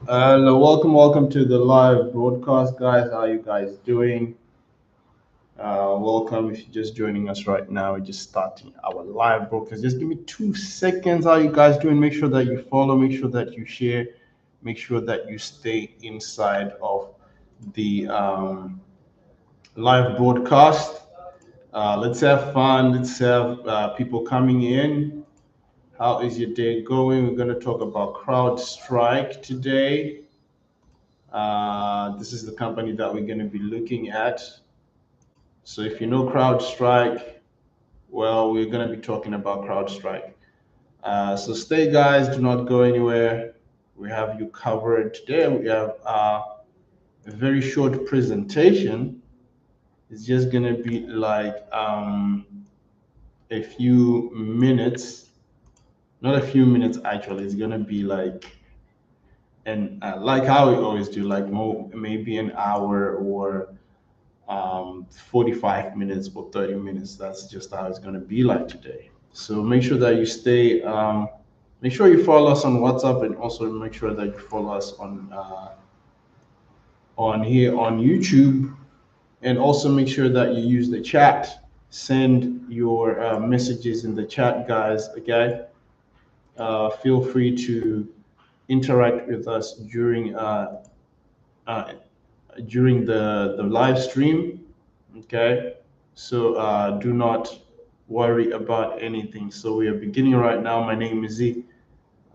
Hello, welcome to the live broadcast, guys. How you guys doing? Welcome. If you're just joining us right now, we're just starting our live broadcast. Just give me 2 seconds. How you guys doing? Make sure that you follow. Make sure that you share. Make sure that you stay inside of the live broadcast. Let's have fun. Let's have people coming in. How is your day going? We're going to talk about CrowdStrike today. This is the company that we're going to be looking at. So if you know CrowdStrike, well, we're going to be talking about CrowdStrike. So stay, guys. Do not go anywhere. We have you covered today. We have a very short presentation. It's just going to be like a few minutes. Not a few minutes, actually. It's going to be like, and like how we always do, like maybe an hour or 45 minutes or 30 minutes. That's just how it's going to be like today. So make sure that you stay, make sure you follow us on WhatsApp, and also make sure that you follow us on here on YouTube. And also make sure that you use the chat. Send your messages in the chat, guys. Okay. Feel free to interact with us uh, during the live stream. Okay, so do not worry about anything. So we are beginning right now. My name is Z.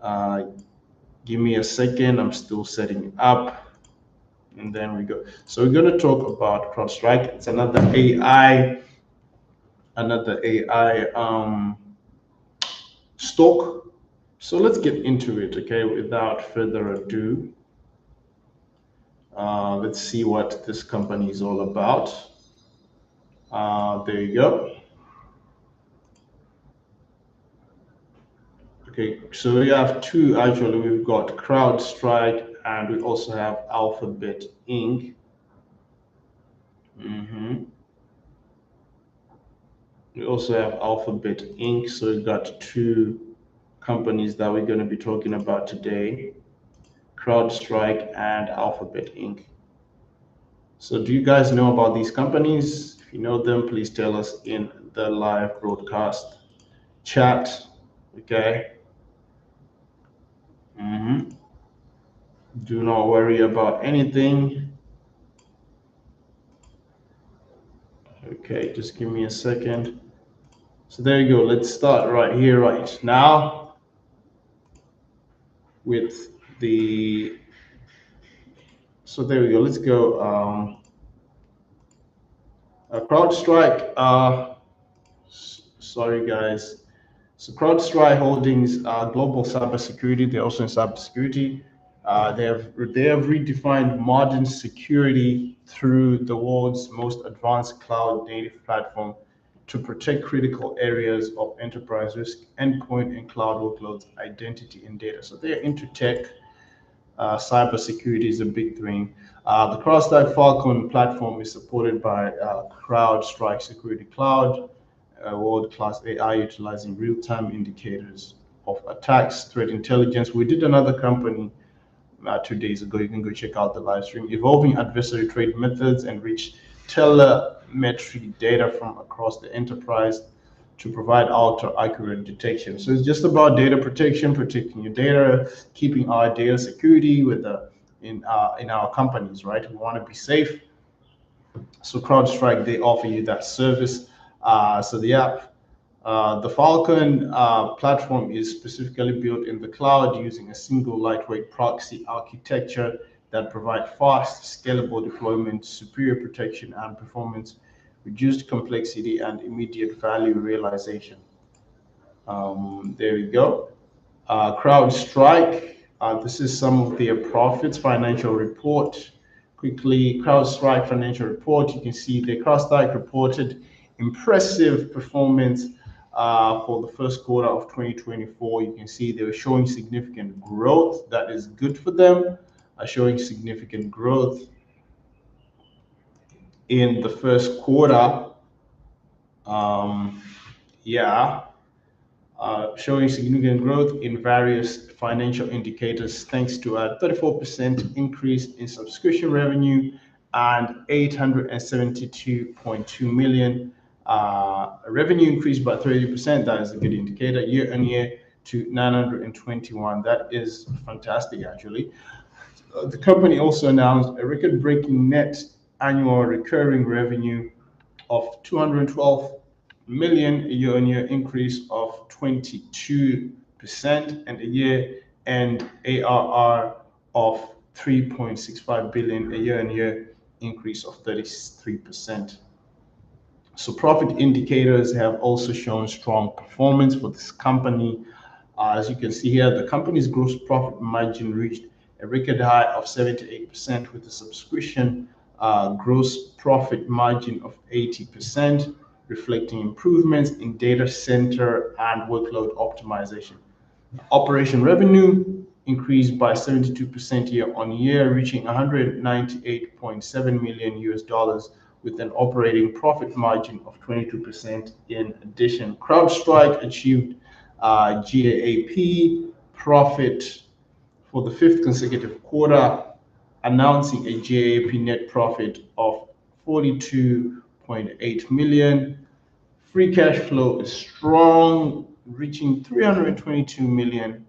Uh, Give me a second. I'm still setting up, and then we go. So we're going to talk about CrowdStrike. It's another AI stock. So let's get into it. Okay, without further ado, let's see what this company is all about. There you go. Okay, so we have two actually. We've got CrowdStrike and we also have Alphabet Inc. hmm We also have Alphabet Inc. So we've got two companies that we're going to be talking about today, CrowdStrike and Alphabet Inc. So do you guys know about these companies? If you know them, please tell us in the live broadcast chat. Okay. hmm Do not worry about anything. Okay, just give me a second. So there you go. Let's start right here, right now, with the. So there we go. Let's go. CrowdStrike. Sorry, guys. So CrowdStrike Holdings, global cybersecurity. They're also in cybersecurity. They have redefined modern security through the world's most advanced cloud native platform to protect critical areas of enterprise risk, endpoint and cloud workloads, identity and data. So they're into tech. Cybersecurity is a big thing. The CrowdStrike Falcon platform is supported by CrowdStrike Security Cloud, world-class AI utilizing real-time indicators of attacks, threat intelligence. We did another company 2 days ago. You can go check out the live stream. Evolving adversary trade methods and rich telemetry data from across the enterprise to provide ultra accurate detection. So it's just about data protection, protecting your data, keeping our data security with the in our companies, right? We want to be safe. So CrowdStrike, they offer you that service. So the app, the Falcon platform is specifically built in the cloud using a single lightweight proxy architecture that provide fast, scalable deployment, superior protection and performance, reduced complexity, and immediate value realization. There we go. CrowdStrike. This is some of their profits financial report. Quickly, CrowdStrike financial report. You can see the CrowdStrike reported impressive performance for the first quarter of 2024. You can see they were showing significant growth. That is good for them. Showing significant growth in the first quarter. Um, yeah. showing significant growth in various financial indicators thanks to a 34% increase in subscription revenue and 872.2 million revenue increased by 30%. That is a good indicator year on year to 921. That is fantastic, actually. The company also announced a record-breaking net annual recurring revenue of 212 million, a year-on-year increase of 22%, and a year-end ARR of 3.65 billion, a year-on-year increase of 33%. So profit indicators have also shown strong performance for this company. As you can see here, the company's gross profit margin reached a record high of 78% with a subscription gross profit margin of 80%, reflecting improvements in data center and workload optimization. Operation revenue increased by 72% year on year, reaching $198.7 million US, with an operating profit margin of 22%. In addition, CrowdStrike achieved GAAP profit for the fifth consecutive quarter, announcing a GAAP net profit of 42.8 million. Free cash flow is strong, reaching 322 million,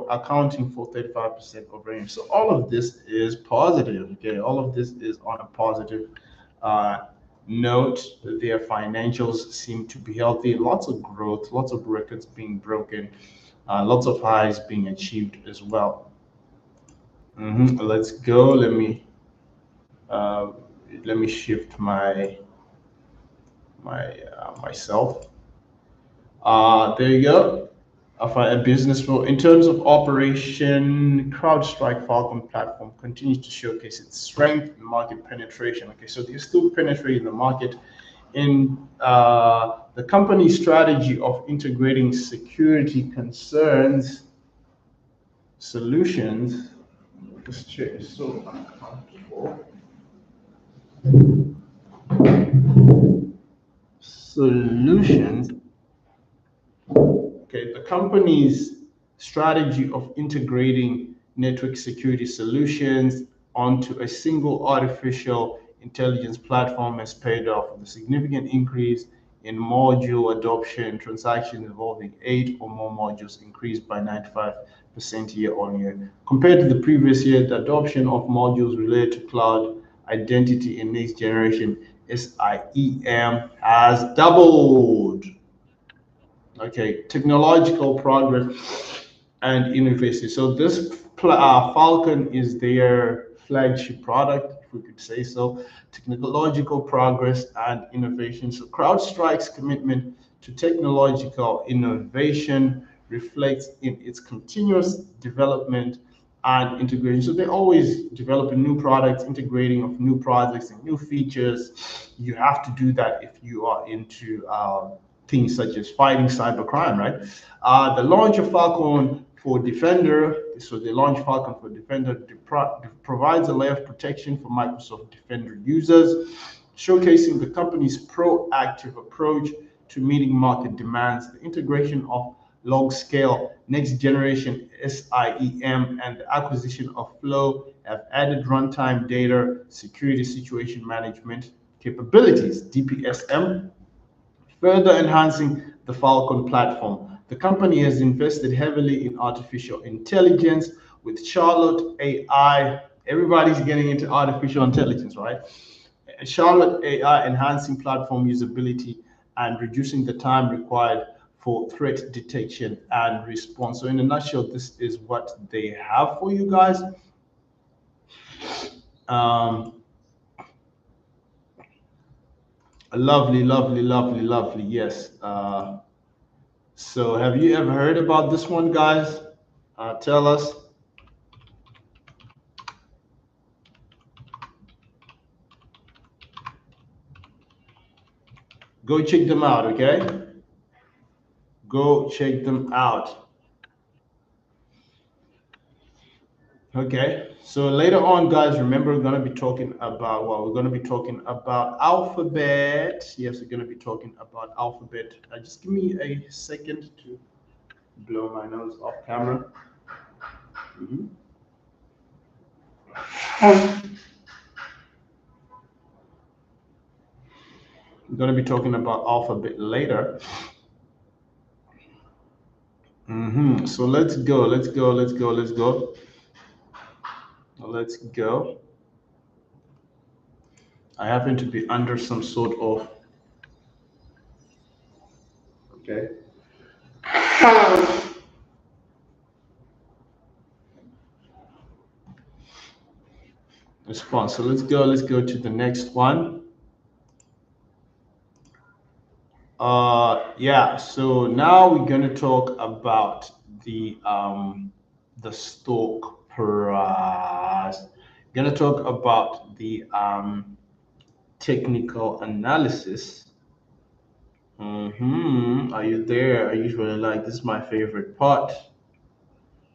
accounting for 35% of revenue. So all of this is positive. Okay, all of this is on a positive note. Their financials seem to be healthy. Lots of growth, lots of records being broken, lots of highs being achieved as well. Let's go. Let me shift myself. There you go. A business flow. In terms of operation, CrowdStrike Falcon platform continues to showcase its strength in market penetration. Okay, so they're still penetrating the market in the company's strategy of integrating security concerns solutions. This chair is so uncomfortable. Solutions. Okay, the company's strategy of integrating network security solutions onto a single artificial intelligence platform has paid off with a significant increase in module adoption. Transactions involving 8 or more modules increased by 95% year on year. Compared to the previous year, the adoption of modules related to cloud identity and next generation SIEM has doubled. Okay, technological progress and innovation. So this Falcon is their flagship product, if we could say so. Technological progress and innovation. So CrowdStrike's commitment to technological innovation reflects in its continuous development and integration. So they're always developing new products, integrating of new projects and new features. You have to do that if you are into things such as fighting cybercrime, right? The launch of Falcon for Defender, so they launched Falcon for Defender, provides a layer of protection for Microsoft Defender users, showcasing the company's proactive approach to meeting market demands. The integration of log-scale next-generation SIEM and the acquisition of Flow have added runtime data security situation management capabilities, DPSM, further enhancing the Falcon platform. The company has invested heavily in artificial intelligence with Charlotte AI. Everybody's getting into artificial intelligence, right? Charlotte AI enhancing platform usability and reducing the time required for threat detection and response. So in a nutshell, this is what they have for you guys. Lovely, lovely, lovely, lovely. Yes. So have you ever heard about this one, guys? Tell us. Go check them out, okay? Go check them out. Okay, so later on, guys, remember we're going to be talking about, Alphabet. Yes, we're going to be talking about Alphabet. Just give me a second to blow my nose off camera. Mhm. I'm going to be talking about alpha a bit later. So let's go. Let's go. Let's go. Let's go. Let's go. I happen to be under some sort of okay response. So let's go. Let's go to the next one. Yeah. So now we're going to talk about the stock price. Going to talk about the technical analysis. Are you there? I usually like this is my favorite part.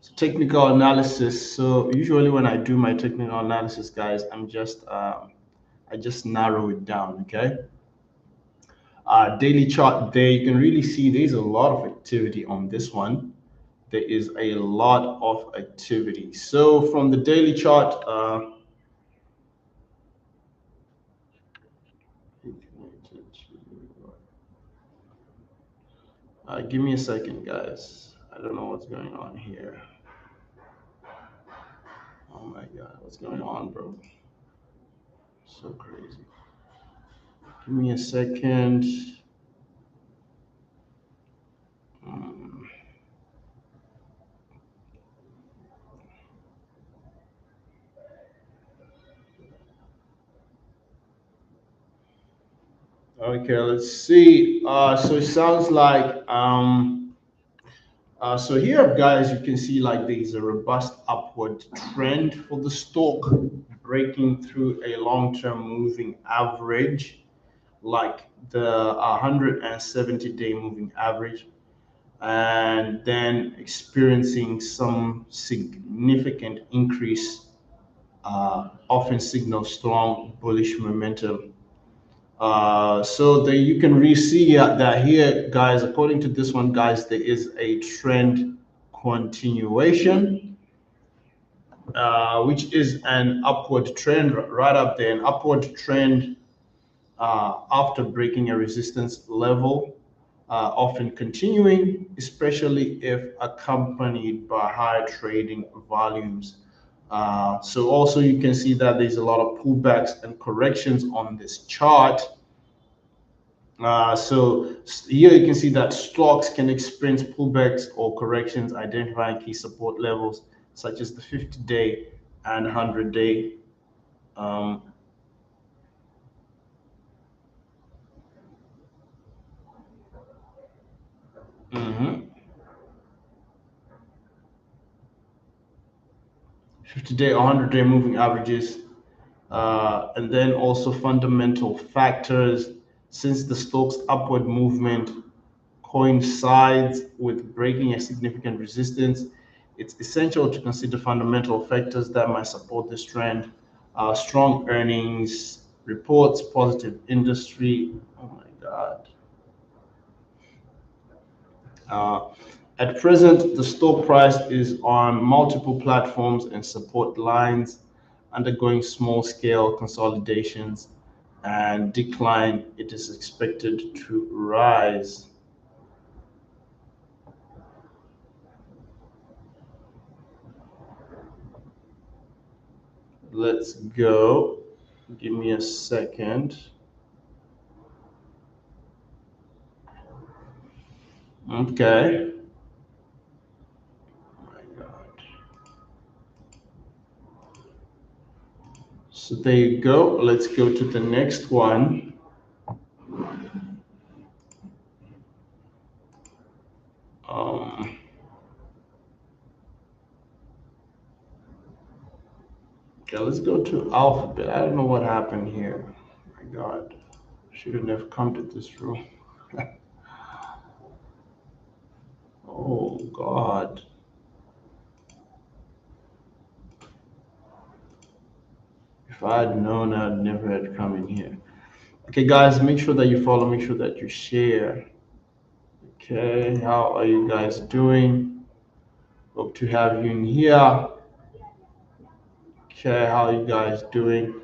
So technical analysis. So usually when I do my technical analysis, guys, I just narrow it down. Okay. Daily chart. There you can really see there's a lot of activity on this one. There is a lot of activity. So from the daily chart. Give me a second, guys. I don't know what's going on here. Oh my God, what's going on, bro? So crazy. Give me a second. Um, okay, let's see. So it sounds like so here, guys, you can see like there's a robust upward trend for the stock breaking through a long-term moving average, like the 170-day moving average, and then experiencing some significant increase, often signals strong bullish momentum. So there you can really see that here, guys, according to this one, guys, there is a trend continuation, which is an upward trend right up there, an upward trend after breaking a resistance level, often continuing, especially if accompanied by high trading volumes. So also you can see that there's a lot of pullbacks and corrections on this chart. Here you can see that stocks can experience pullbacks or corrections, identifying key support levels such as the 50-day and 100-day. Um, mhm. 50-day or 100-day moving averages, and then also fundamental factors. Since the stock's upward movement coincides with breaking a significant resistance, it's essential to consider fundamental factors that might support this trend. Strong earnings reports, positive industry. Oh my God. Uh, at present, the stock price is on multiple platforms and support lines, undergoing small scale consolidations and decline. It is expected to rise. Let's go. Give me a second. Okay. Oh my God. So there you go. Let's go to the next one. Um, okay, let's go to alphabet. I don't know what happened here. Oh my God. Shouldn't have come to this room. Oh God. If I had known, I'd never had come in here. Okay, guys, make sure that you follow, make sure that you share. Okay, how are you guys doing? Hope to have you in here. Okay, how are you guys doing?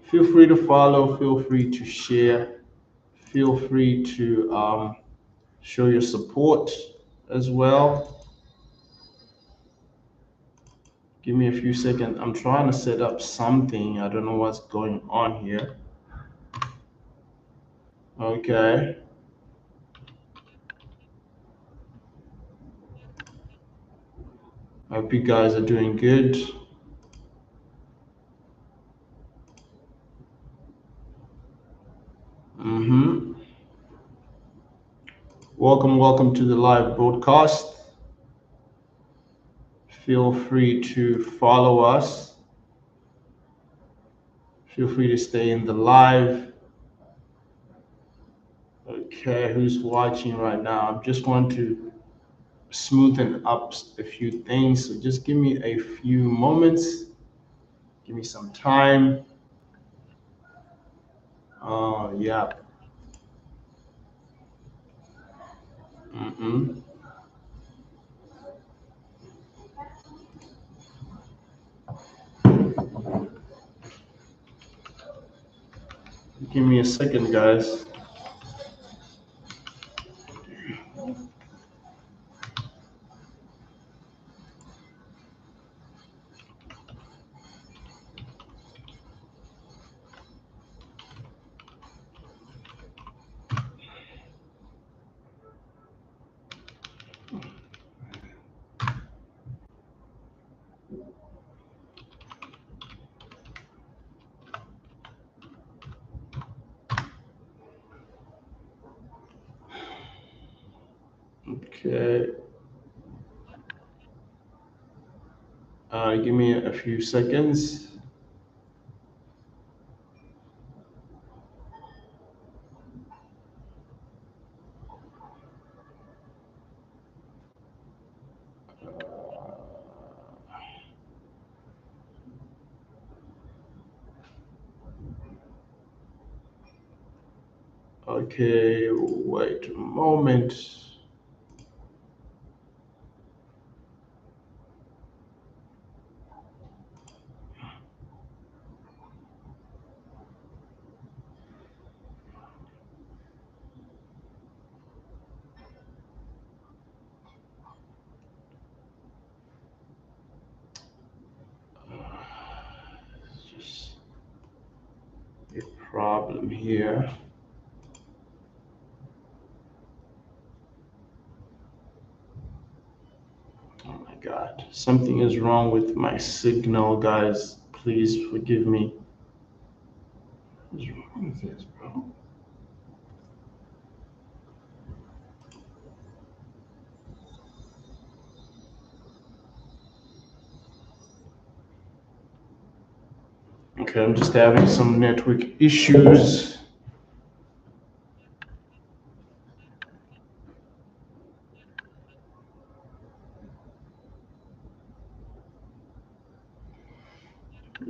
Feel free to follow, feel free to share, feel free to show your support as well. Give me a few seconds. I'm trying to set up something. I don't know what's going on here. Okay. I hope you guys are doing good. Mm-hmm. Welcome to the live broadcast. Feel free to follow us. Feel free to stay in the live. Okay, who's watching right now? I just want to smoothen up a few things. So just give me a few moments. Give me some time. Yeah. Mm-hmm. Give me a second, guys. Okay. Give me a few seconds. Okay, wait a moment. Just a problem here. Oh my God, something is wrong with my signal, guys. Please forgive me. What's wrong with this, bro? Okay, I'm just having some network issues.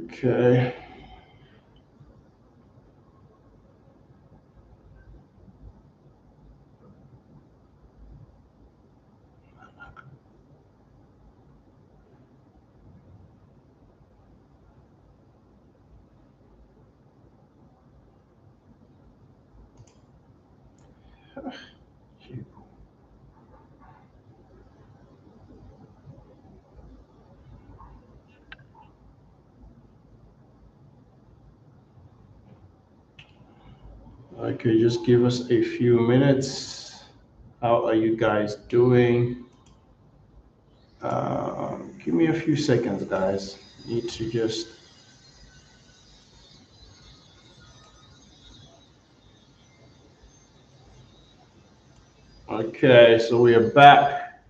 Okay. Okay, just give us a few minutes. How are you guys doing? Give me a few seconds, guys. Need to just. Okay, so we are back.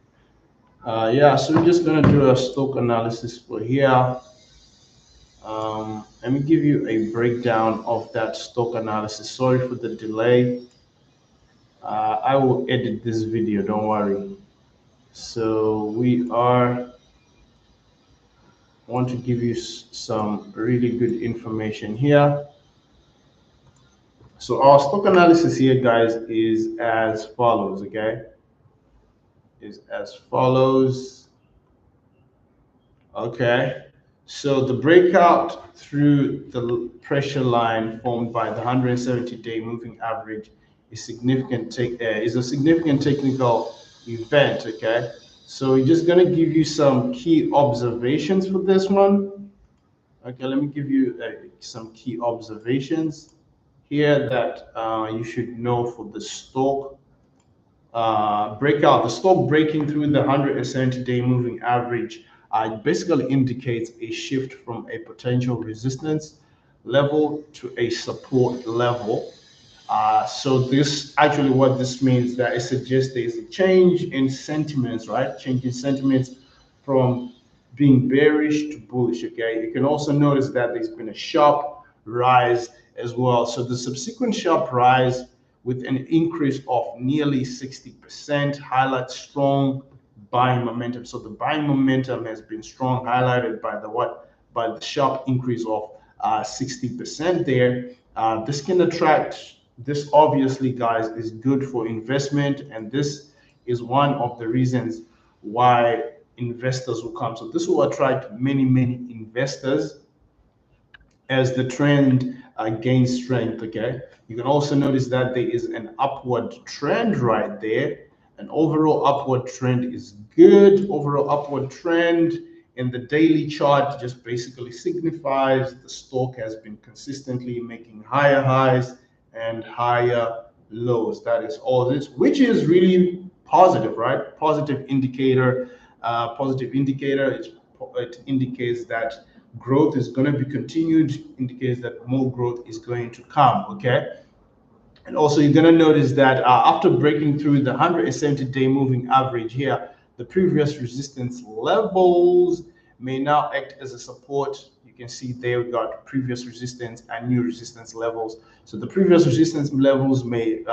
Yeah, so we're just gonna do a stock analysis for here. Let me give you a breakdown of that stock analysis. Sorry for the delay. I will edit this video, don't worry. So we are want to give you some really good information here. So our stock analysis here, guys, is as follows, okay? Is as follows, okay? So the breakout through the pressure line formed by the 170-day moving average is is a significant technical event, okay? So we're just gonna give you some key observations for this one. Okay, let me give you some key observations here that you should know for the stock breakout. The stock breaking through the 170-day moving average basically indicates a shift from a potential resistance level to a support level. So this actually what this means that it suggests there's a change in sentiments, right? Change in sentiments from being bearish to bullish. Okay, you can also notice that there's been a sharp rise as well. So the subsequent sharp rise with an increase of nearly 60% highlights strong buying momentum. So the buying momentum has been strong, highlighted by the what? By the sharp increase of 60% there. This can attract, this obviously, guys, is good for investment, and this is one of the reasons why investors will come. So this will attract many, many investors as the trend gains strength, okay? You can also notice that there is an upward trend right there. An overall upward trend is good. Overall upward trend in the daily chart just basically signifies the stock has been consistently making higher highs and higher lows. That is all this, which is really positive, right? Positive indicator. Positive indicator. It indicates that growth is going to be continued, indicates that more growth is going to come, okay? And also you're going to notice that after breaking through the 170-day moving average here, the previous resistance levels may now act as a support. You can see there we got previous resistance and new resistance levels. So the previous resistance levels may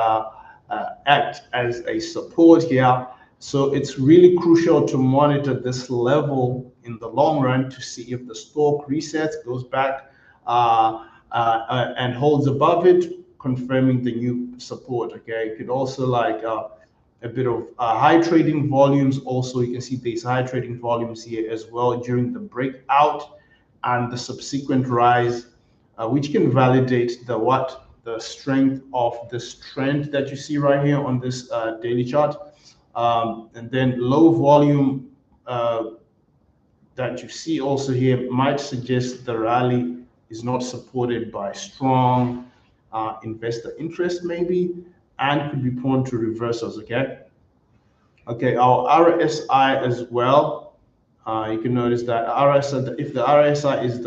act as a support here. So it's really crucial to monitor this level in the long run to see if the stock resets, goes back and holds above it, confirming the new support. Okay, it could also like a bit of high trading volumes. Also, you can see these high trading volumes here as well during the breakout and the subsequent rise, which can validate the strength of this trend that you see right here on this daily chart. And then low volume that you see also here might suggest the rally is not supported by strong investor interest maybe, and could be prone to reversals, okay? Okay, our RSI as well. You can notice that RSI, if the RSI is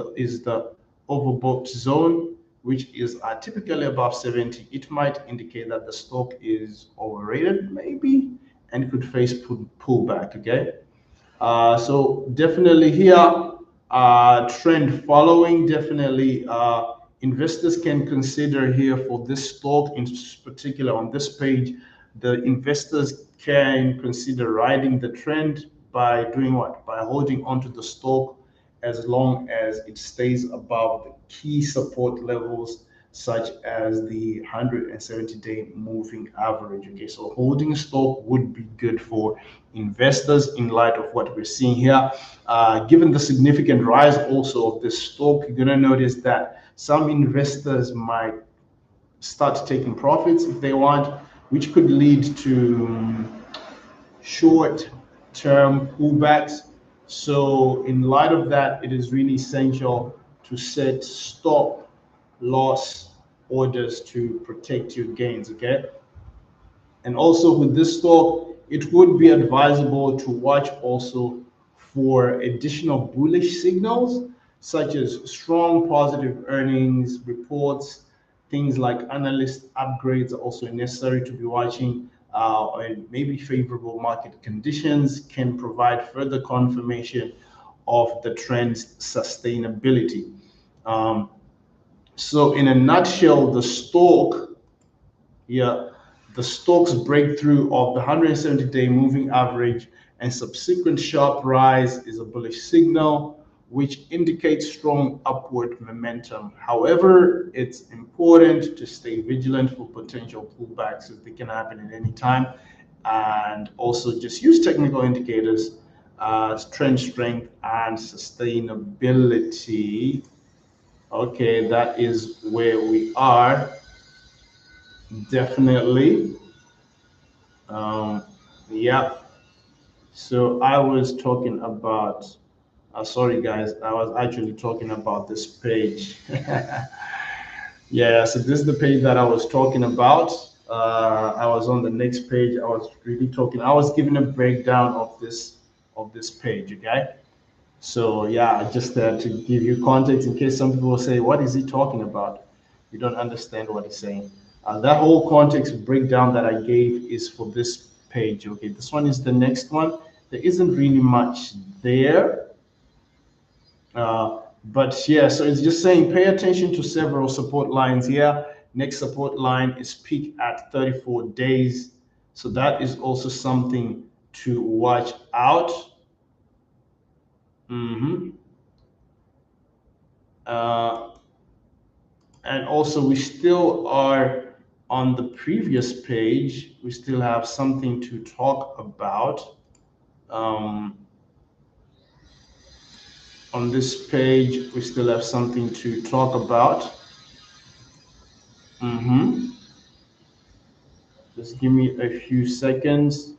the overbought zone, which is typically above 70, it might indicate that the stock is overrated maybe, and could face pullback, okay? So definitely here, trend following, definitely investors can consider here for this stock in particular on this page, the investors can consider riding the trend by doing what? By holding onto the stock as long as it stays above the key support levels such as the 170-day moving average. Okay, so holding stock would be good for investors in light of what we're seeing here. Given the significant rise also of this stock, you're going to notice that some investors might start taking profits if they want, which could lead to short-term pullbacks. So in light of that, it is really essential to set stop loss orders to protect your gains, okay? And also with this stock, it would be advisable to watch also for additional bullish signals, such as strong positive earnings reports. Things like analyst upgrades are also necessary to be watching, and maybe favorable market conditions can provide further confirmation of the trend's sustainability. So in a nutshell, the stock's breakthrough of the 170-day moving average and subsequent sharp rise is a bullish signal, which indicates strong upward momentum. However, it's important to stay vigilant for potential pullbacks as they can happen at any time. And also just use technical indicators, trend strength and sustainability. Okay, that is where we are. Definitely. Yeah. So I was talking about, sorry guys, I was actually talking about this page. Yeah, so this is the page that I was talking about. I was on the next page. I was really talking. I was giving a breakdown of this page. Okay. So yeah, just to give you context in case some people will say, "What is he talking about?" You don't understand what he's saying. That whole context breakdown that I gave is for this page. Okay, this one is the next one. There isn't really much there. But yeah, so it's just saying pay attention to several support lines here. Next support line is peak at 34 days. So that is also something to watch out. And also we still are on the previous page. We still have something to talk about. On this page, we still have something to talk about. Just give me a few seconds.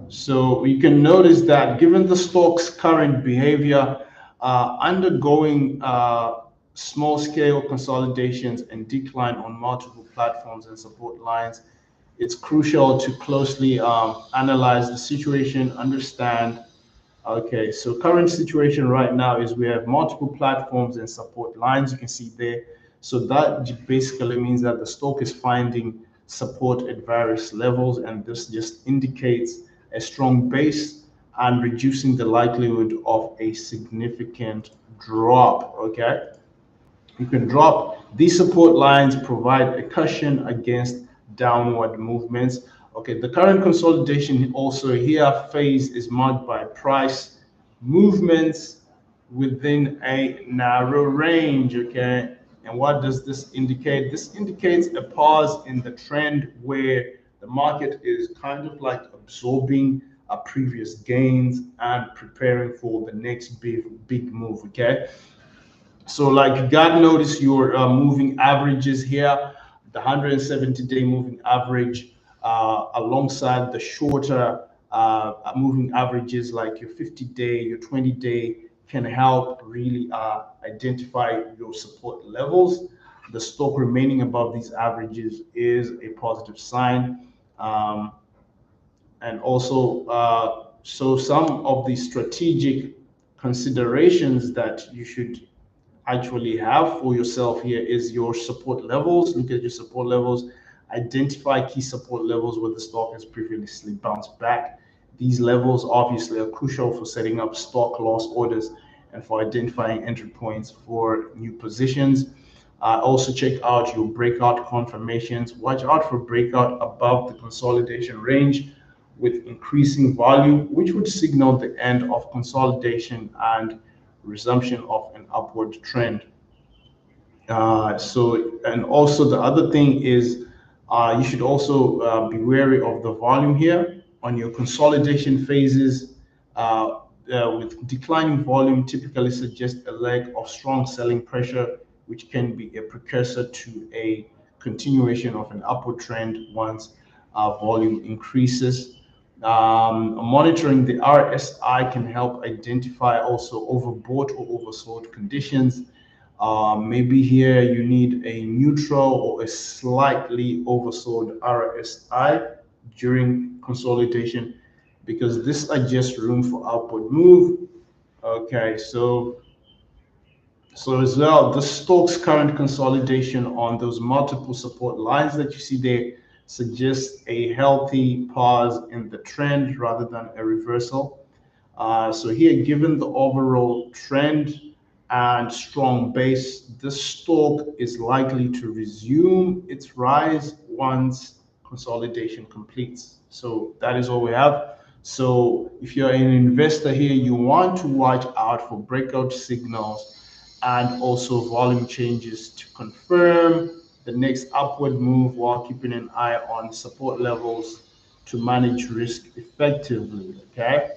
So you can notice that given the stock's current behavior, undergoing small scale consolidations and decline on multiple platforms and support lines, it's crucial to closely analyze the situation, understand. Okay, so current situation right now is we have multiple platforms and support lines. You can see there. So that basically means that the stock is finding support at various levels, and this just indicates a strong base and reducing the likelihood of a significant drop. Okay, you can drop. These support lines provide a cushion against downward movements. Okay, the current consolidation also here phase is marked by price movements within a narrow range. Okay, and what does this indicate? This indicates a pause in the trend where the market is kind of like absorbing previous gains and preparing for the next big move. Okay, so like you got to notice your moving averages here, the 170-day moving average alongside the shorter moving averages like your 50-day, your 20-day can help really identify your support levels. The stock remaining above these averages is a positive sign. And also, so some of the strategic considerations that you should actually have for yourself here is your support levels. Look at your support levels, identify key support levels where the stock has previously bounced back. These levels obviously are crucial for setting up stop loss orders and for identifying entry points for new positions. Also check out your breakout confirmations. Watch out for breakout above the consolidation range with increasing volume, which would signal the end of consolidation and resumption of an upward trend. And also the other thing is you should also be wary of the volume here on your consolidation phases. With declining volume typically suggests a leg of strong selling pressure, which can be a precursor to a continuation of an upward trend once volume increases. Monitoring the RSI can help identify also overbought or oversold conditions. Maybe here you need a neutral or a slightly oversold RSI during consolidation because this suggests room for upward move. Okay, so as well, the stock's current consolidation on those multiple support lines that you see there suggests a healthy pause in the trend rather than a reversal. So here, given the overall trend and strong base, this stock is likely to resume its rise once consolidation completes. So that is all we have. So if you're an investor here, you want to watch out for breakout signals and also volume changes to confirm the next upward move, while keeping an eye on support levels to manage risk effectively. Okay,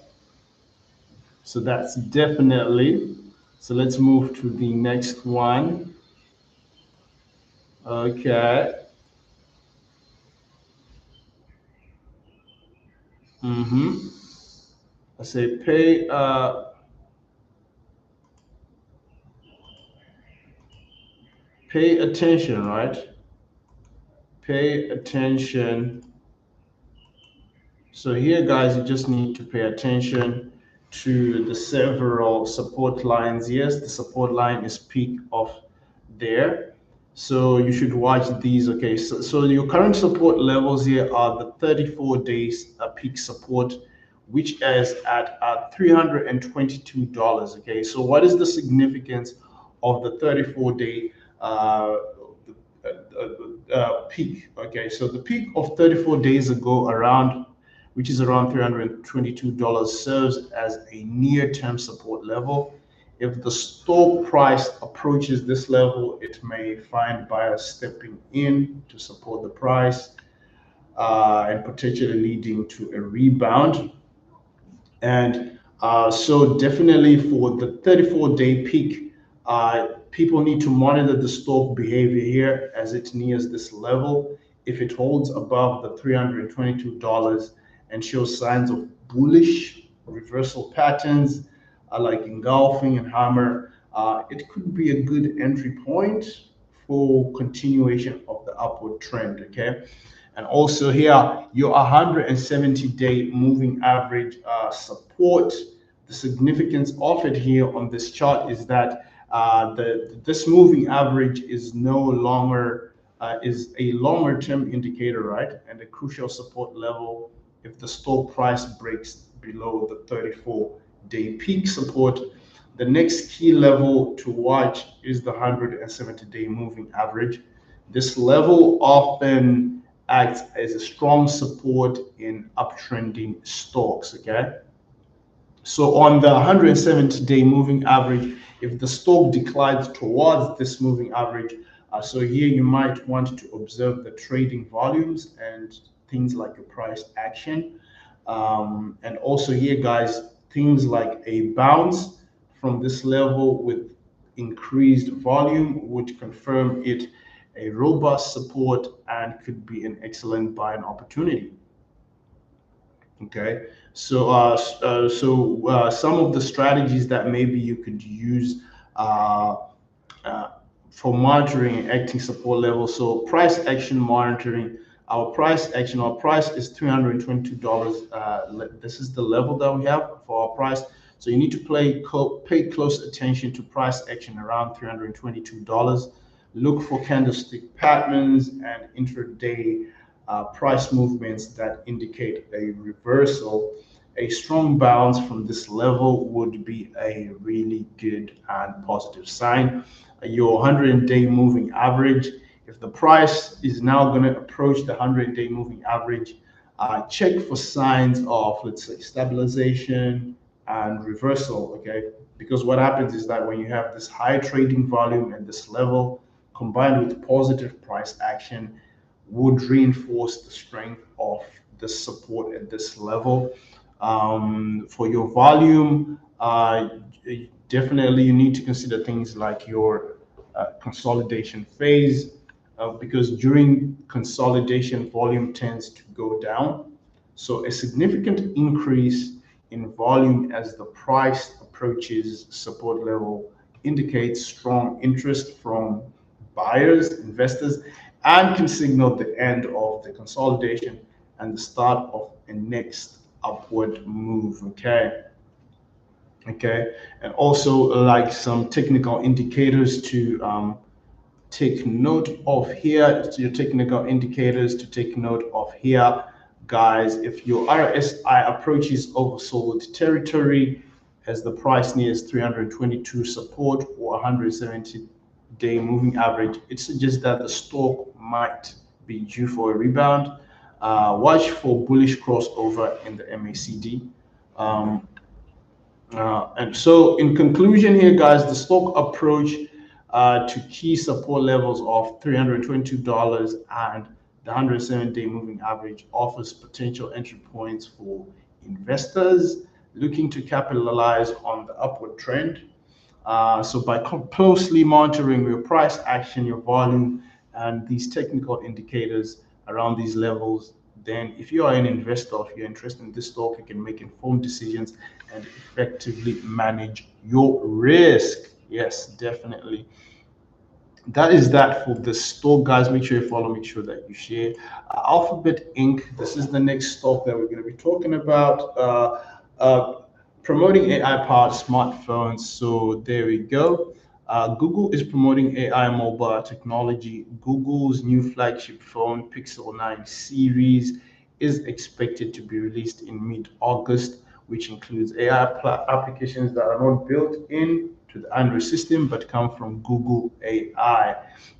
so that's definitely. So let's move to the next one. Okay. Mm-hmm. I say pay attention, right? Pay attention. So here, guys, you just need to pay attention to the several support lines. Yes, the support line is peak of there. So you should watch these. Okay, so your current support levels here are the 34 days peak support, which is at $322. Okay, so what is the significance of the 34-day peak? Okay, so the peak of 34 days ago, around, which is around $322, serves as a near-term support level. If the stock price approaches this level, it may find buyers stepping in to support the price, and potentially leading to a rebound. And so definitely for the 34-day peak, people need to monitor the stock behavior here as it nears this level. If it holds above the $322 and shows signs of bullish reversal patterns, like engulfing and hammer, it could be a good entry point for continuation of the upward trend. Okay, and also here, your 170-day moving average support. The significance of it here on this chart is that this moving average is no longer is a longer term indicator, right? And a crucial support level if the stock price breaks below the 34-day peak support. The next key level to watch is the 170-day moving average. This level often acts as a strong support in uptrending stocks. Okay, so on the 170-day moving average, if the stock declines towards this moving average, so here you might want to observe the trading volumes and things like a price action. And also here, guys, things like a bounce from this level with increased volume would confirm it a robust support and could be an excellent buying opportunity. Okay, so some of the strategies that maybe you could use uh, uh, for monitoring and acting support levels. So price action monitoring. Our price is $322. This is the level that we have for our price. So you need to pay close attention to price action around $322. Look for candlestick patterns and intraday price movements that indicate a reversal. A strong bounce from this level would be a really good and positive sign. Your 100-day moving average, if the price is now going to approach the 100-day moving average, check for signs of, let's say, stabilization and reversal. Okay, because what happens is that when you have this high trading volume at this level combined with positive price action, would reinforce the strength of the support at this level. For your volume, definitely you need to consider things like your consolidation phase, because during consolidation, volume tends to go down. So a significant increase in volume as the price approaches support level indicates strong interest from buyers, investors, and can signal the end of the consolidation and the start of a next upward move. Okay. Okay. And also, like some technical indicators to take note of here. Your technical indicators to take note of here, guys. If your RSI approaches oversold territory as the price nears 322 support or 170-day moving average, it suggests that the stock might be due for a rebound. Watch for bullish crossover in the MACD. And so, in conclusion, here, guys, the stock approach to key support levels of $322 and the 107-day moving average offers potential entry points for investors looking to capitalize on the upward trend. So by closely monitoring your price action, your volume, and these technical indicators around these levels, then if you are an investor, if you're interested in this stock, you can make informed decisions and effectively manage your risk. Yes, definitely. That is that for the stock, guys. Make sure you follow, make sure that you share. Alphabet Inc. This is the next stock that we're going to be talking about. Promoting AI-powered smartphones. So there we go. Google is promoting AI mobile technology. Google's new flagship phone, Pixel 9 series, is expected to be released in mid-August, which includes AI applications that are not built in to the Android system but come from Google AI.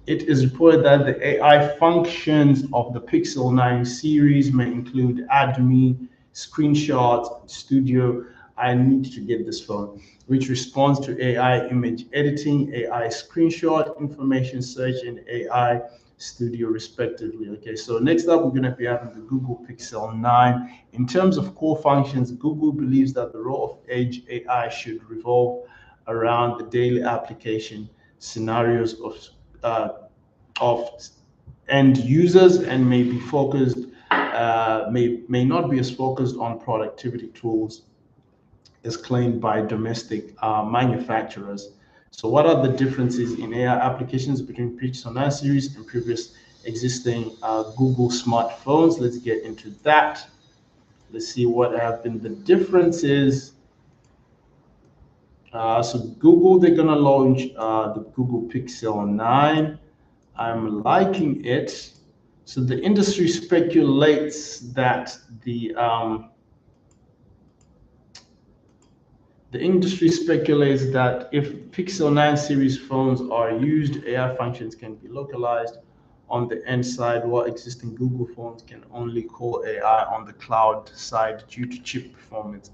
It is reported that the AI functions of the Pixel 9 series may include AdMe, screenshots, Studio. I need to get this phone, which responds to AI image editing, AI screenshot, information search, and AI Studio, respectively. Okay, so next up, we're going to be having the Google Pixel 9. In terms of core functions, Google believes that the role of Edge AI should revolve around the daily application scenarios of end users and may be focused may not be as focused on productivity tools as claimed by domestic manufacturers. So what are the differences in AI applications between Pixel 9 series and previous existing Google smartphones? Let's get into that. Let's see what have been the differences. So Google, they're gonna launch the Google Pixel 9. I'm liking it. So the industry speculates that the industry speculates that if Pixel 9 series phones are used, AI functions can be localized on the end side, while existing Google phones can only call AI on the cloud side due to chip performance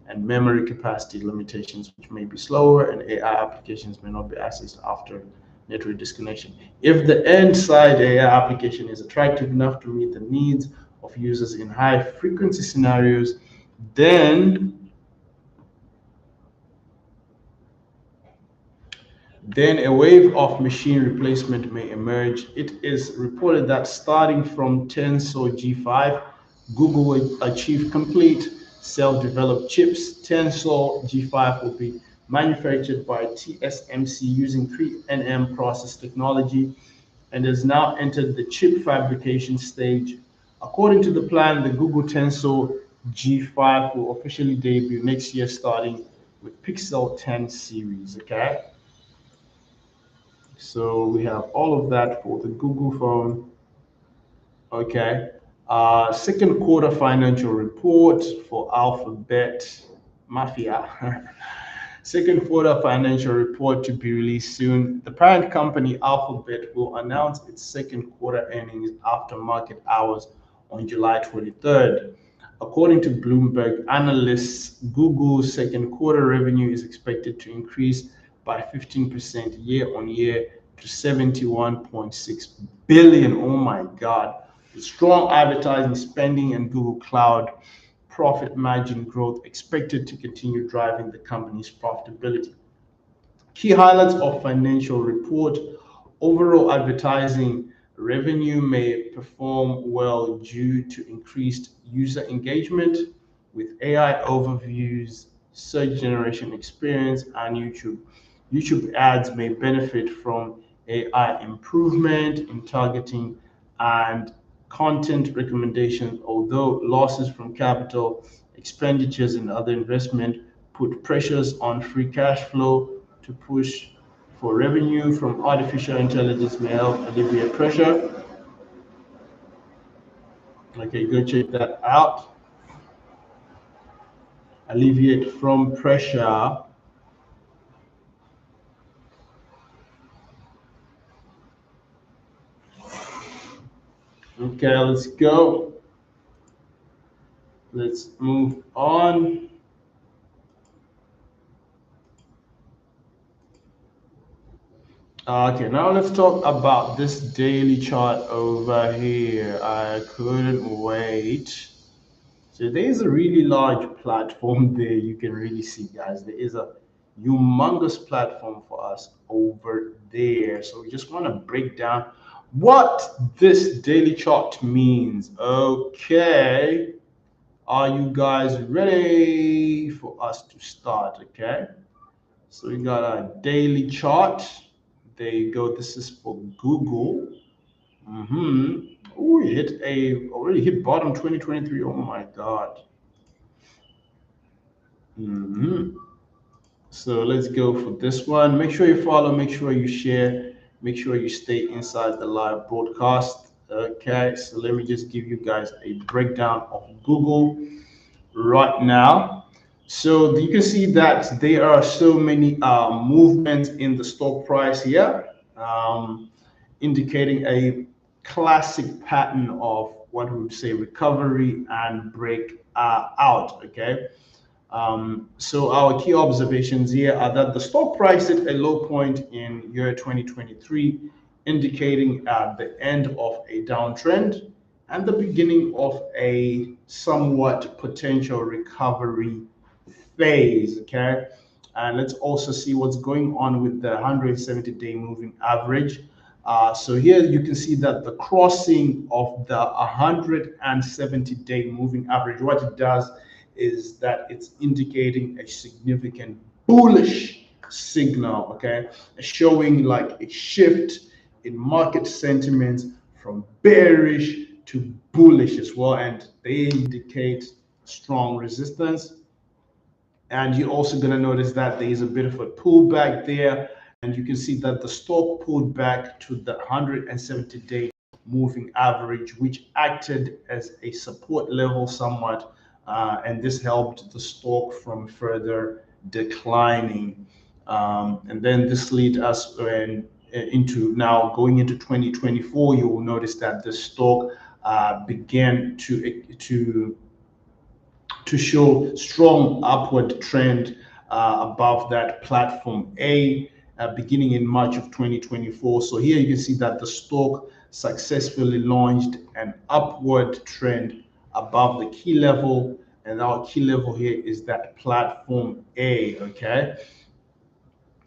and memory capacity limitations, which may be slower, and AI applications may not be accessed after network disconnection. If the end side AI application is attractive enough to meet the needs of users in high frequency scenarios, then a wave of machine replacement may emerge. It is reported that starting from Tensor G5, Google will achieve complete self-developed chips. Tensor G5 will be manufactured by TSMC using 3nm process technology and has now entered the chip fabrication stage. According to the plan, the Google Tensor G5 will officially debut next year, starting with Pixel 10 series. Okay. So we have all of that for the Google phone. Okay. Second quarter financial report for Alphabet Mafia. Second quarter financial report to be released soon. The parent company Alphabet will announce its second quarter earnings after market hours on July 23rd. According to Bloomberg analysts, Google's second quarter revenue is expected to increase by 15% year on year to 71.6 billion. Oh my God. With strong advertising spending and Google Cloud profit margin growth expected to continue driving the company's profitability. Key highlights of financial report. Overall advertising revenue may perform well due to increased user engagement with AI overviews, search generation experience, and YouTube. YouTube ads may benefit from AI improvement in targeting and content recommendations, although losses from capital expenditures and other investment put pressures on free cash flow. To push for revenue from artificial intelligence may help alleviate pressure. Okay, go check that out. Alleviate from pressure. Okay, let's go. Let's move on. Okay, now let's talk about this daily chart over here. I couldn't wait. So there's a really large platform there. You can really see, guys. There is a humongous platform for us over there. So we just want to break down what this daily chart means. Okay. Are you guys ready for us to start? Okay. So we got our daily chart. There you go. This is for Google. We already hit bottom 2023. Oh my God. So let's go for this one. Make sure you follow, make sure you share, make sure you stay inside the live broadcast. Okay, so let me just give you guys a breakdown of Google right now. So you can see that there are so many movements in the stock price here, indicating a classic pattern of what we would say recovery and break out. Okay. So our key observations here are that the stock price hit a low point in year 2023, indicating the end of a downtrend and the beginning of a somewhat potential recovery phase. Okay, and let's also see what's going on with the 170-day moving average. So here you can see that the crossing of the 170-day moving average, what it does is that it's indicating a significant bullish signal, okay, showing like a shift in market sentiment from bearish to bullish as well, and they indicate strong resistance. And you're also going to notice that there is a bit of a pullback there, and you can see that the stock pulled back to the 170-day moving average, which acted as a support level somewhat, and this helped the stock from further declining. And then this leads us into now going into 2024. You will notice that the stock began to show strong upward trend above that platform A beginning in March of 2024. So here you can see that the stock successfully launched an upward trend above the key level, and our key level here is that platform A. Okay,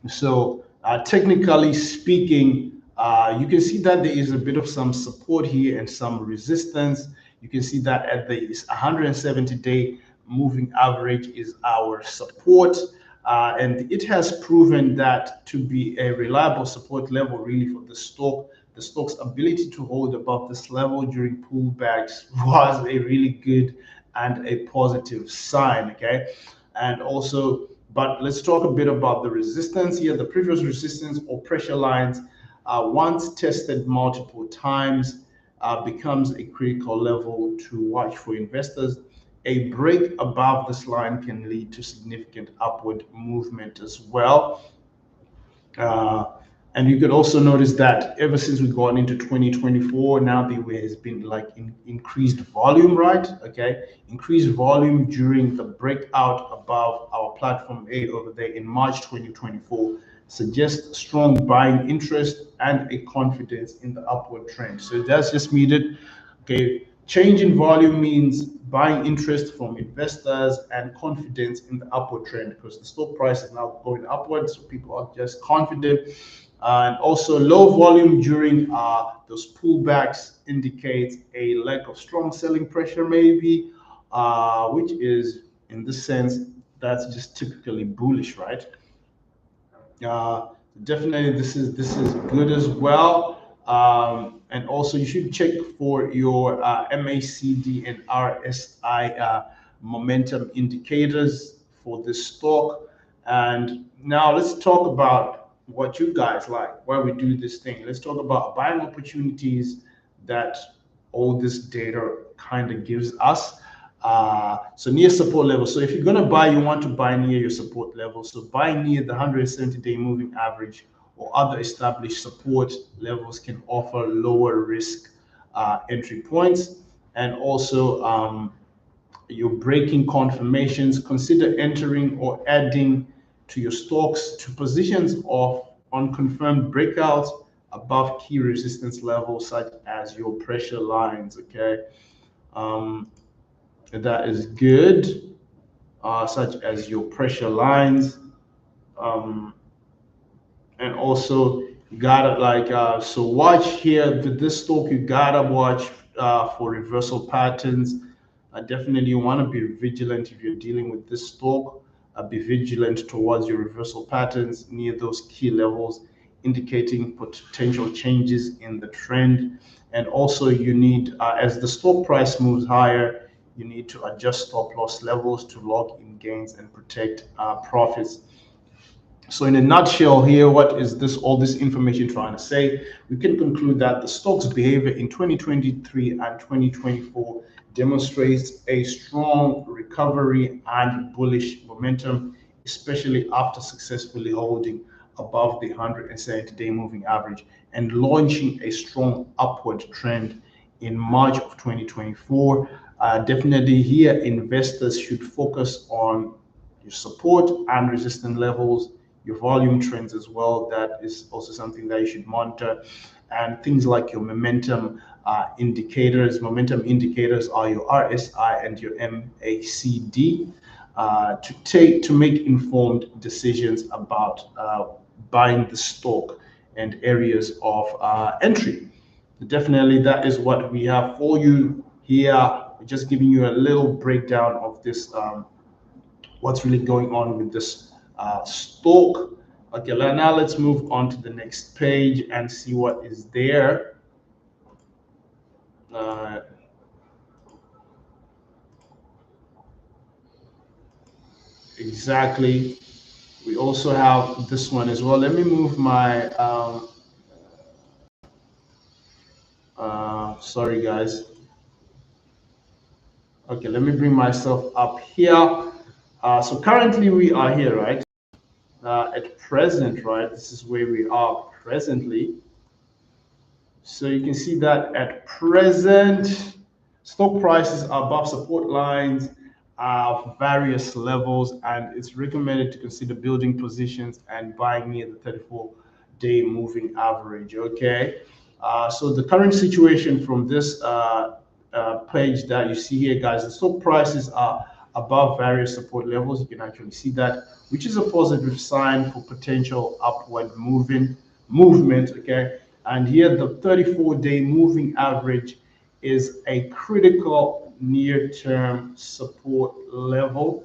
so technically speaking, you can see that there is a bit of some support here and some resistance. You can see that at the 170-day moving average is our support. And it has proven that to be a reliable support level really for the stock. The stock's ability to hold above this level during pullbacks was a really good and a positive sign. Okay, and also, but let's talk a bit about the resistance here. The previous resistance or pressure lines, once tested multiple times, becomes a critical level to watch for investors. A break above this line can lead to significant upward movement as well. Uh, and you could also notice that ever since we got into 2024, now there has been like increased volume, right? Okay, increased volume during the breakout above our platform A over there in March 2024 suggests strong buying interest and a confidence in the upward trend. So that's just needed. Okay, change in volume means buying interest from investors and confidence in the upward trend because the stock price is now going upwards, so people are just confident. And also, low volume during those pullbacks indicates a lack of strong selling pressure, maybe, which is in this sense that's just typically bullish, right? Uh, Definitely, this is good as well. And also, you should check for your MACD and RSI momentum indicators for this stock. And now let's talk about what you guys like, why we do this thing. Let's talk about buying opportunities that all this data kind of gives us. So near support level. So if you're going to buy, you want to buy near your support level. So buy near the 170-day moving average or other established support levels can offer lower risk entry points. And also, you're breaking confirmations, consider entering or adding to your stocks to positions of unconfirmed breakouts above key resistance levels such as your pressure lines. Okay, that is good, such as your pressure lines. And also you gotta so watch here with this stock, you gotta watch for reversal patterns. Definitely you want to be vigilant if you're dealing with this stock. Be vigilant towards your reversal patterns near those key levels, indicating potential changes in the trend. And also you need, as the stock price moves higher, you need to adjust stop loss levels to lock in gains and protect profits. So in a nutshell here, what is this all this information trying to say? We can conclude that the stock's behavior in 2023 and 2024 demonstrates a strong recovery and bullish momentum, especially after successfully holding above the 170-day moving average and launching a strong upward trend in March of 2024. Definitely here, investors should focus on your support and resistance levels, your volume trends as well. That is also something that you should monitor. And things like your momentum indicators. Momentum indicators are your RSI and your MACD to make informed decisions about buying the stock and areas of entry. Definitely, that is what we have for you here. Just giving you a little breakdown of this. What's really going on with this stock. Okay, now let's move on to the next page and see what is there. Exactly. We also have this one as well. Let me move my, sorry guys. Okay, let me bring myself up here. So currently we are here, right? At present, right? This is where we are presently. So you can see that at present, stock prices are above support lines of various levels, and it's recommended to consider building positions and buying near the 34-day moving average. Okay, so the current situation from this page that you see here, guys, the stock prices are above various support levels. You can actually see that, which is a positive sign for potential upward movement. Okay, and here the 34-day moving average is a critical near-term support level.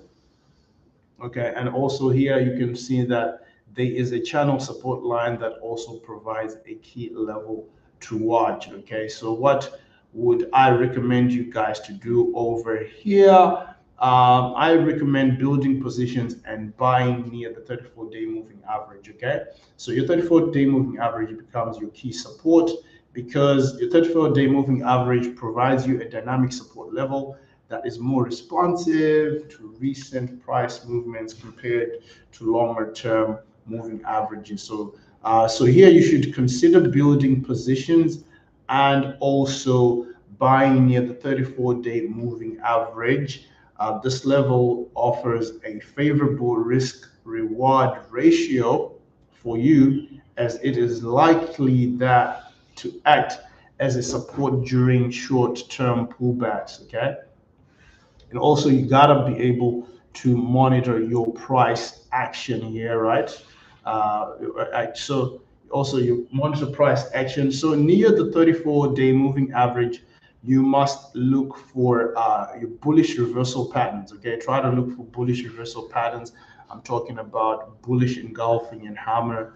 Okay, and also here you can see that there is a channel support line that also provides a key level to watch. Okay, so what would I recommend you guys to do over here? I recommend building positions and buying near the 34-day moving average. Okay, so your 34-day moving average becomes your key support because your 34-day moving average provides you a dynamic support level that is more responsive to recent price movements compared to longer term moving averages. So here you should consider building positions and also buying near the 34-day moving average. This level offers a favorable risk reward ratio for you, as it is likely that to act as a support during short-term pullbacks. Okay, and also you gotta be able to monitor your price action here, right? So also you monitor price action. So near the 34-day moving average, you must look for your bullish reversal patterns. Okay, try to look for bullish reversal patterns. I'm talking about bullish engulfing and hammer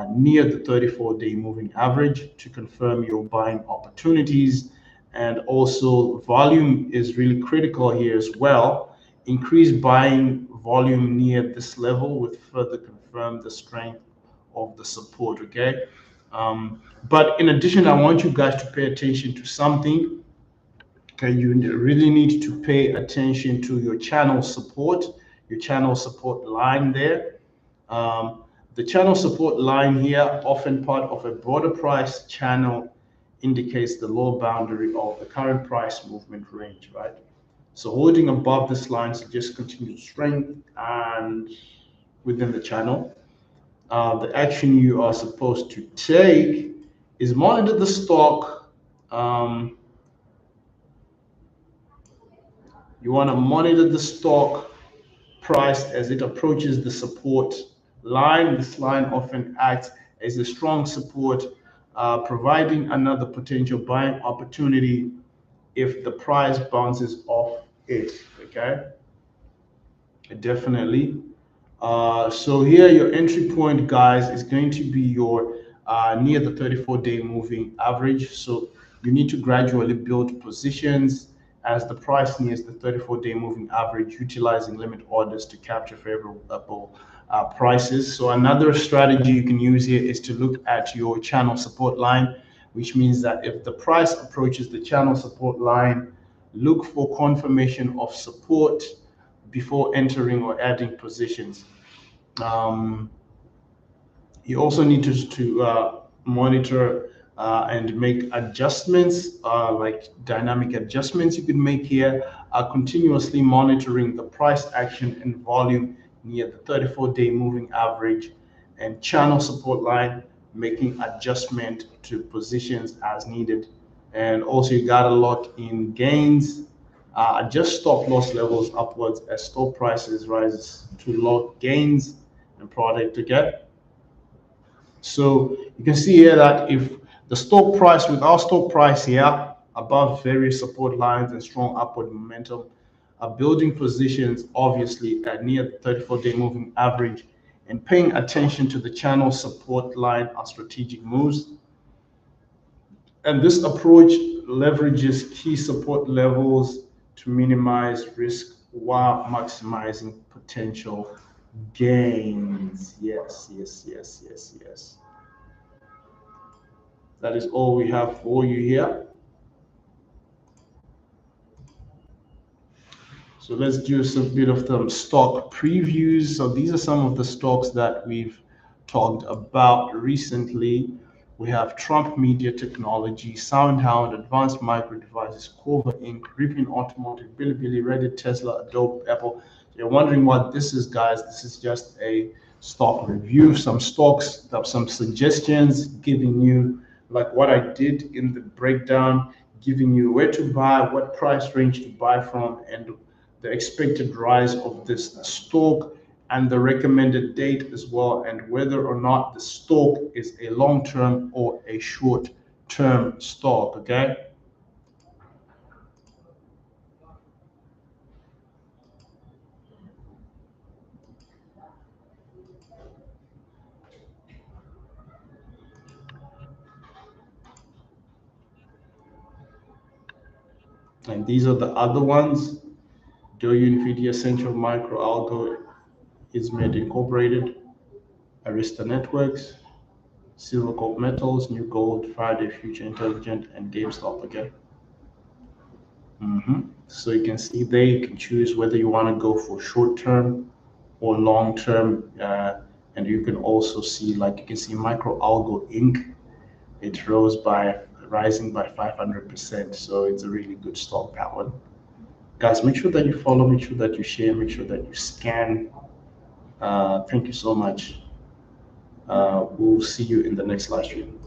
near the 34-day moving average to confirm your buying opportunities. And also volume is really critical here as well. Increase buying volume near this level will further confirm the strength of the support. Okay, but in addition, I want you guys to pay attention to something. Okay, you really need to pay attention to your channel support line there. The channel support line here, often part of a broader price channel, indicates the lower boundary of the current price movement range, right? So holding above this line suggests continued strength and within the channel. The action you are supposed to take is monitor the stock. You want to monitor the stock price as it approaches the support line. This line often acts as a strong support, providing another potential buying opportunity if the price bounces off it. Okay, definitely. So here your entry point, guys, is going to be your near the 34-day moving average. So you need to gradually build positions as the price nears the 34-day moving average, utilizing limit orders to capture favorable prices. So another strategy you can use here is to look at your channel support line, which means that if the price approaches the channel support line, look for confirmation of support before entering or adding positions. You also need to monitor and make adjustments, like dynamic adjustments you can make here, continuously monitoring the price action and volume near the 34-day moving average and channel support line, making adjustment to positions as needed. And also you got to lock in gains, adjust stop loss levels upwards as stock prices rise to lock gains and product to get. So you can see here that if the stock price, with our stock price here above various support lines and strong upward momentum, are building positions obviously at near the 34-day moving average and paying attention to the channel support line are strategic moves. And this approach leverages key support levels to minimize risk while maximizing potential gains. Yes, yes, yes, yes, yes. That is all we have for you here. So let's do some bit of the stock previews. So these are some of the stocks that we've talked about recently. We have Trump Media Technology, SoundHound, Advanced Micro Devices, Corva Inc., Rivian Automotive, Bilibili, Reddit, Tesla, Adobe, Apple. So you're wondering what this is, guys. This is just a stock review, some stocks, some suggestions, giving you like what I did in the breakdown, giving you where to buy, what price range to buy from, and the expected rise of this stock and the recommended date as well, and whether or not the stock is a long-term or a short-term stock. Okay. And these are the other ones. Dojo, NVIDIA, Central Micro, Algo, Ismed Incorporated, Arista Networks, Silvercorp Metals, New Gold, Friday Future Intelligent, and GameStop. Okay. So you can see there you can choose whether you want to go for short term or long term, and you can also see, like you can see Micro Algo Inc. It rose by rising by 500%. So it's a really good stock, that one. Guys, make sure that you follow, make sure that you share, make sure that you scan. Thank you so much. We'll see you in the next live stream.